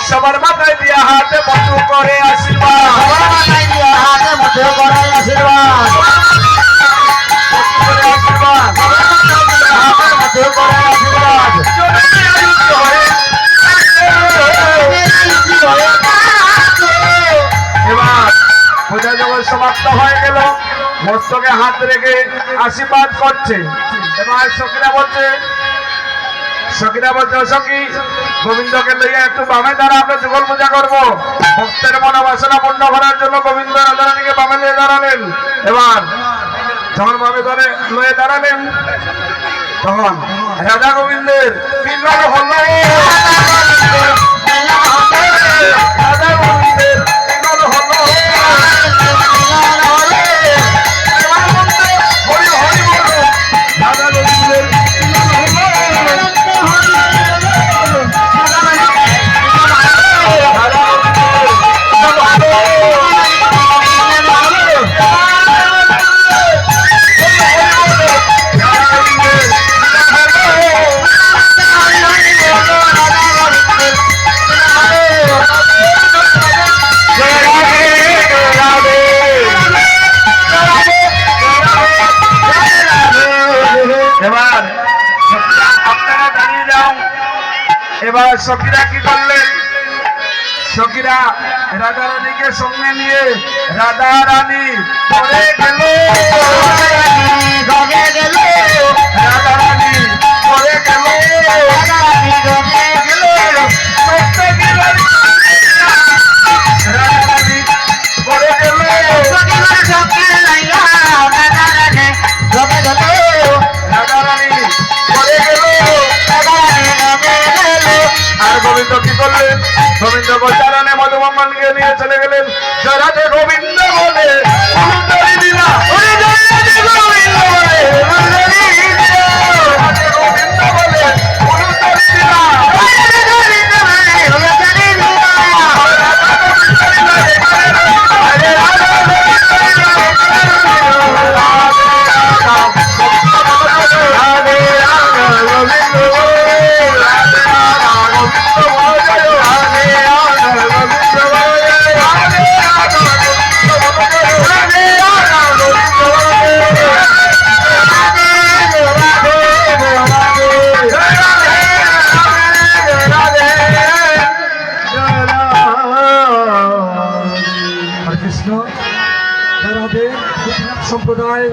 সবার মাথায় দিয়া হাতে মধু করে আশীর্বাদ, সবার মাথায় দিয়া হাতে মধু করে আশীর্বাদ, করে আশীর্বাদ, হাতে মধু করে আশীর্বাদ। এবার পূজা যখন সমাপ্ত হয়ে গেল, মস্তকে হাত রেখে আশীর্বাদ করছে। এবার সখীরা বলছে সখী গোবিন্দকে লইয়া একটু বামে দ্বারা আমরা যুগল পূজা করবো। ভক্তের মনোবাসনা পূর্ণ করার জন্য গোবিন্দ রাধারানীকে বামে নিয়ে দাঁড়ালেন। এবার যখন বামে ধরে লয়ে দাঁড়ালেন, তখন রাধা গোবিন্দের মিলন হলো। রাধা গোবিন্দের মিলন হলো। হরি হরি বল, রাধা গোবিন্দের মিলন হলো। এবার আপনারা দাঁড়িয়ে যাও। এবার সখীরা কি করলেন? সখীরা রাধা রানীকে সঙ্গে নিয়ে রাধা রানী পরে গেল, জগে গেল, রাধা রানী পরে গেল, রাধা রানী জগে গেল, সত্যি গেল, রাধা রানী পরে গেল, সখীরা সখী লাইয়া রাধা রানী জগে গেল, রাধা রানী পরে গেল। রাধা রানী জগে গেল। আর গোবিন্দ কি করলেন? গোবিন্দ গোচারণে মধুমঙ্গলকে নিয়ে চলে গেলেন। জয় রাধে গোবিন্দ বলে অনুদারি দিলা, ওরে জয় রাধে গোবিন্দ বলে অনুদারি দিলা, রাধে গোবিন্দ বলে অনুদারি দিলা, রাধা গোবিন্দ বলে অনুদারি দিলা, রাধা গোবিন্দ দিলা, হরে রাধা গোবিন্দ দিলা, রাধে রাধা গোবিন্দ বলে, রাধে রাধা গোবিন্দ বলে, রাধে রাধা গোবিন্দ বলে, রাধে রাধা গোবিন্দ বলে, রাধে রাধা গোবিন্দ বলে, হরে কৃষ্ণ। রাধে সম্প্রদায়